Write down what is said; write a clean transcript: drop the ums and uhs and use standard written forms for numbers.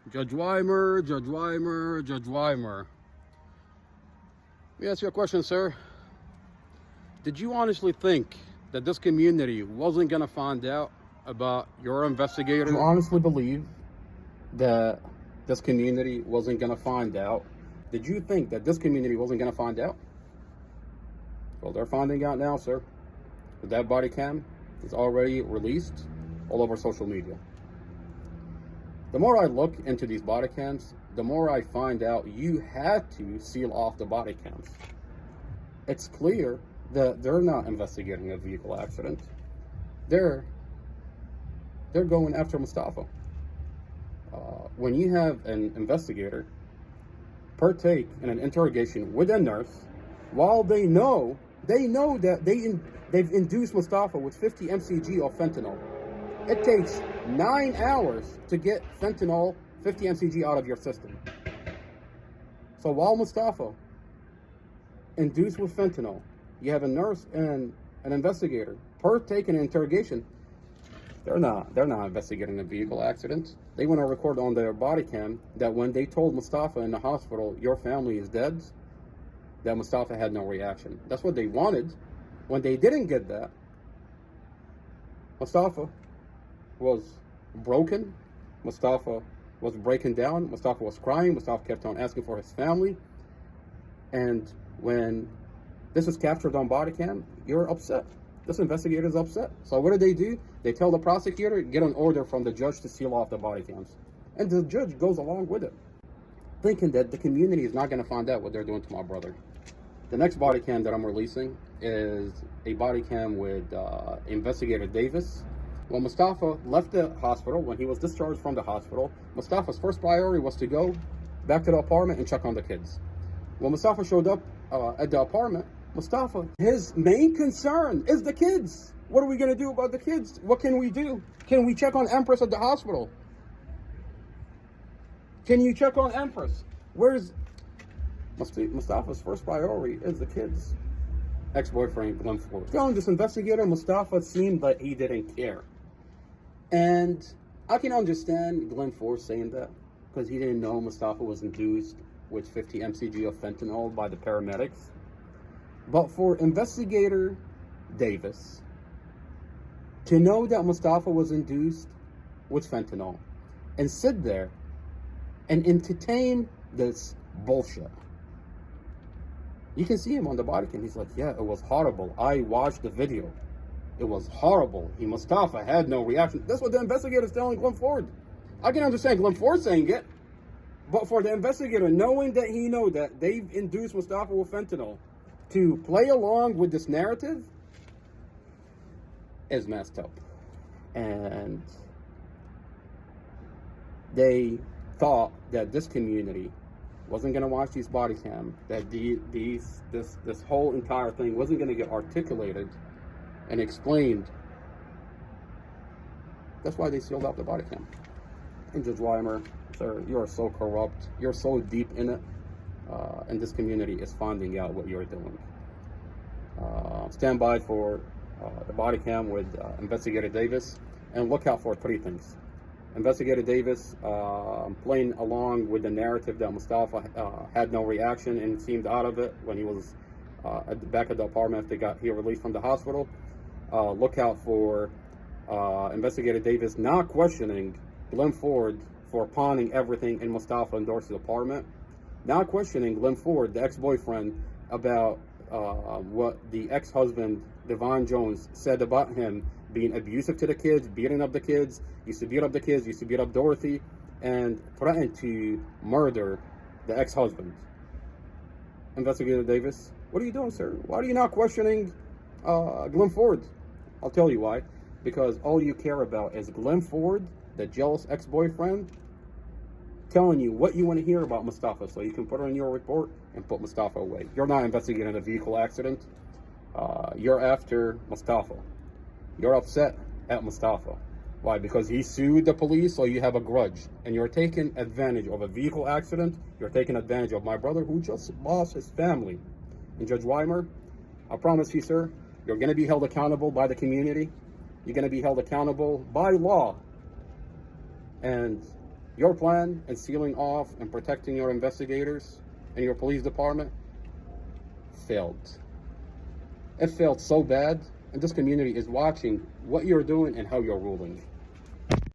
Judge Weimer, Judge Weimer, Judge Weimer. Let me ask you a question, sir. Did you honestly think that this community wasn't going to find out about your investigator? Do you honestly believe that this community wasn't going to find out? Did you think that this community wasn't going to find out? Well, they're finding out now, sir. That body cam is already released all over social media. The more I look into these body cams, the more I find out you had to seal off the body cams. It's clear that they're not investigating a vehicle accident. They're going after Mustafa. When you have an investigator partake in an interrogation with a nurse, while they know that they've induced Mustafa with 50 mcg of fentanyl. It takes 9 hours to get fentanyl 50 mcg out of your system. So while Mustafa induced with fentanyl, you have a nurse and an investigator partake in an interrogation. They're not investigating a vehicle accident. They want to record on their body cam that when they told Mustafa in the hospital, your family is dead, that Mustafa had no reaction. That's what they wanted. When they didn't get that, Mustafa was broken. Mustafa was breaking down. Mustafa was crying. Mustafa kept on asking for his family. And when this is captured on body cam, you're upset. This investigator is upset. So what do? They tell the prosecutor, get an order from the judge to seal off the body cams. And the judge goes along with it, thinking that the community is not going to find out what they're doing to my brother. The next body cam that I'm releasing is a body cam with Investigator Davis. When Mustafa left the hospital, when he was discharged from the hospital, Mustafa's first priority was to go back to the apartment and check on the kids. When Mustafa showed up at the apartment, Mustafa, his main concern is the kids. What are we going to do about the kids? What can we do? Can we check on Empress at the hospital? Can you check on Empress? Where's Mustafa's first priority is the kids. Ex-boyfriend Glenn Ford. Telling this investigator, Mustafa seemed like he didn't care. And I can understand Glenn Ford saying that because he didn't know Mustafa was induced with 50 mcg of fentanyl by the paramedics. But for Investigator Davis to know that Mustafa was induced with fentanyl and sit there and entertain this bullshit. You can see him on the body cam. He's like, yeah, it was horrible. I watched the video. It was horrible. Mustafa had no reaction. That's what the investigator is telling Glenn Ford. I can understand Glenn Ford saying it, but for the investigator, knowing that he know that they've induced Mustafa with fentanyl to play along with this narrative is messed up. And they thought that this community wasn't going to watch these body cam, that this whole entire thing wasn't going to get articulated and explained. That's why they sealed up the body cam. And Judge Weimer, sir, you are so corrupt. You're so deep in it. And this community is finding out what you're doing. Stand by for the body cam with Investigator Davis, and look out for 3 things. Investigator Davis playing along with the narrative that Mustafa had no reaction and seemed out of it when he was at the back of the apartment after he released from the hospital. Look out for Investigator Davis not questioning Glenn Ford for pawning everything in Mustafa and Dorsey's apartment. Not questioning Glenn Ford, the ex-boyfriend, about what the ex-husband, Devon Jones, said about him being abusive to the kids, beating up the kids, used to beat up the kids, used to beat up Dorothy, and threatened to murder the ex-husband. Investigator Davis, what are you doing, sir? Why are you not questioning Glenn Ford? I'll tell you why. Because all you care about is Glenn Ford, the jealous ex-boyfriend, telling you what you want to hear about Mustafa so you can put it in your report and put Mustafa away. You're not investigating a vehicle accident. You're after Mustafa. You're upset at Mustafa. Why? Because he sued the police, so you have a grudge. And you're taking advantage of a vehicle accident. You're taking advantage of my brother who just lost his family. And Judge Weimer, I promise you, sir, you're going to be held accountable by the community. You're going to be held accountable by law. And Your plan in sealing off and protecting your investigators and your police department failed. It failed so bad, and this community is watching what you're doing and how you're ruling.